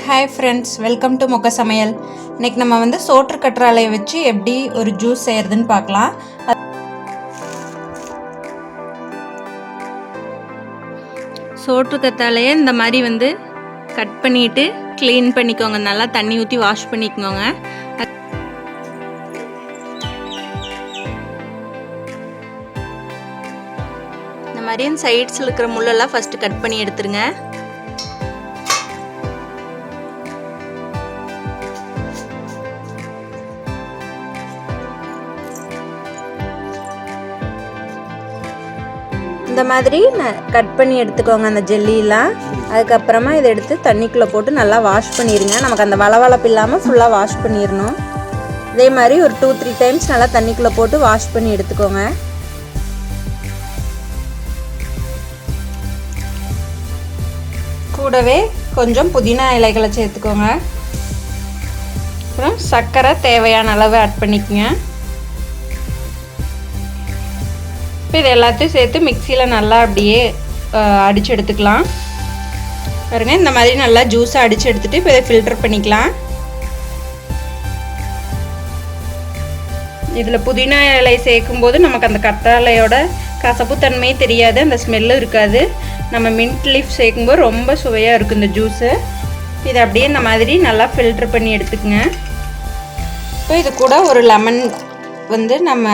Hi friends, welcome to மொக்க சமையல். இன்றைக்கி நம்ம வந்து சோற்று கற்றாழையை வச்சு எப்படி ஒரு ஜூஸ் செய்கிறதுன்னு பார்க்கலாம். சோற்று கற்றாழையை இந்த மாதிரி வந்து கட் பண்ணிவிட்டு க்ளீன் பண்ணிக்கோங்க. நல்லா தண்ணி ஊற்றி வாஷ் பண்ணிக்கோங்க. இந்த மாதிரி சைட்ஸில் இருக்கிற முள்ளெல்லாம் ஃபஸ்ட்டு கட் பண்ணி எடுத்துருங்க. இந்த மாதிரி கட் பண்ணி எடுத்துக்கோங்க அந்த ஜெல்லிலாம். அதுக்கப்புறமா இதை எடுத்து தண்ணிக்குள்ளே போட்டு நல்லா வாஷ் பண்ணிடுங்க. நமக்கு அந்த வளவளப்பு இல்லாமல் ஃபுல்லாக வாஷ் பண்ணிடணும். இதே மாதிரி ஒரு 2-3 டைம்ஸ் நல்லா தண்ணிக்குள்ளே போட்டு வாஷ் பண்ணி எடுத்துக்கோங்க. கூடவே கொஞ்சம் புதினா இலைகளை சேர்த்துக்கோங்க. அப்புறம் சர்க்கரை தேவையான அளவு ஆட் பண்ணிக்கோங்க. இப்போ இது எல்லாத்தையும் சேர்த்து மிக்சியில் நல்லா அப்படியே அடித்து எடுத்துக்கலாம். பாருங்க, இந்த மாதிரி நல்லா ஜூஸாக அடித்து எடுத்துகிட்டு இப்போ இதை ஃபில்டர் பண்ணிக்கலாம். இதில் புதினா இலை சேர்க்கும்போது நமக்கு அந்த கற்றாழையோட கசப்புத்தன்மையே தெரியாது, அந்த ஸ்மெல்லும் இருக்காது. நம்ம மின்ட் லீஃப் சேர்க்கும்போது ரொம்ப சுவையாக இருக்கும் இந்த ஜூஸு. இதை அப்படியே இந்த மாதிரி நல்லா ஃபில்டர் பண்ணி எடுத்துக்கோங்க. இப்போ இது கூட ஒரு லெமன் வந்து நம்ம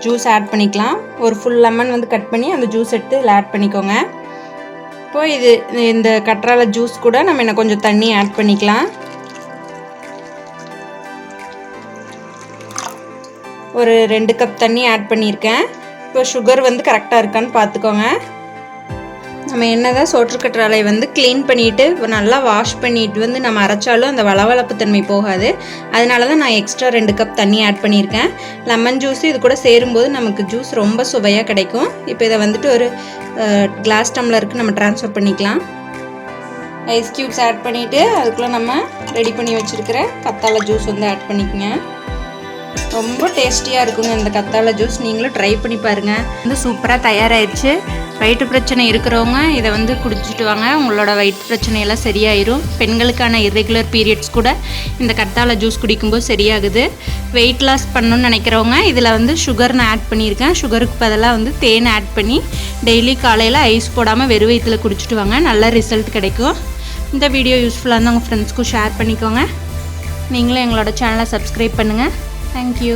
ஜூஸ் ஆட் பண்ணிக்கலாம். ஒரு ஃபுல் லெமன் வந்து கட் பண்ணி அந்த ஜூஸ் எடுத்து இதில் ஆட் பண்ணிக்கோங்க. இப்போது இந்த கற்றாழை ஜூஸ் கூட நம்ம இன்னும் கொஞ்சம் தண்ணி ஆட் பண்ணிக்கலாம். ஒரு 2 கப் தண்ணி ஆட் பண்ணியிருக்கேன். இப்போ சுகர் வந்து கரெக்டாக இருக்கான்னு பார்த்துக்கோங்க. நம்ம என்னதான் சோற்று கற்றாழை வந்து க்ளீன் பண்ணிவிட்டு நல்லா வாஷ் பண்ணிவிட்டு வந்து நம்ம அரைச்சாலும் அந்த வளவளப்பு தன்மை போகாது. அதனால தான் நான் எக்ஸ்ட்ரா 2 கப் தண்ணி ஆட் பண்ணியிருக்கேன். லெமன் ஜூஸ் இது கூட சேரும்போது நமக்கு ஜூஸ் ரொம்ப சுவையாக கிடைக்கும். இப்போ இதை வந்துட்டு ஒரு கிளாஸ் டம்ளருக்கு நம்ம ட்ரான்ஸ்ஃபர் பண்ணிக்கலாம். ஐஸ் க்யூப்ஸ் ஆட் பண்ணிவிட்டு அதுக்குள்ளே நம்ம ரெடி பண்ணி வச்சுருக்கிற கத்தாழை ஜூஸ் வந்து ஆட் பண்ணிக்கோங்க. ரொம்ப டேஸ்டியாக இருக்குங்க இந்த கத்தாழை ஜூஸ். நீங்களும் ட்ரை பண்ணி பாருங்கள். வந்து சூப்பராக தயாராகிடுச்சு. வயிற்று பிரச்சனை இருக்கிறவங்க இதை வந்து குடிச்சிட்டு வாங்க. உங்களோட வயிற்று பிரச்சனையெல்லாம் சரியாயிரும். பெண்களுக்கான இர்ரெகுலர் பீரியட்ஸ் கூட இந்த கத்தாழை ஜூஸ் குடிக்கும்போது சரியாகுது. வெயிட் லாஸ் பண்ணணும்னு நினைக்கிறவங்க இதில் வந்து சுகர் நான் ஆட் பண்ணியிருக்கேன். சுகருக்கு பதிலாக வந்து தேன் ஆட் பண்ணி டெய்லி காலையில் ஐஸ் போடாமல் வெறும் வயிற்றில் குடிச்சிட்டு வாங்க. நல்ல ரிசல்ட் கிடைக்கும். இந்த வீடியோ யூஸ்ஃபுல்லாக இருந்தால் உங்கள் ஃப்ரெண்ட்ஸ்க்கும் ஷேர் பண்ணிக்கோங்க. நீங்களும் எங்களோட சேனலை சப்ஸ்கிரைப் பண்ணுங்கள். Thank you.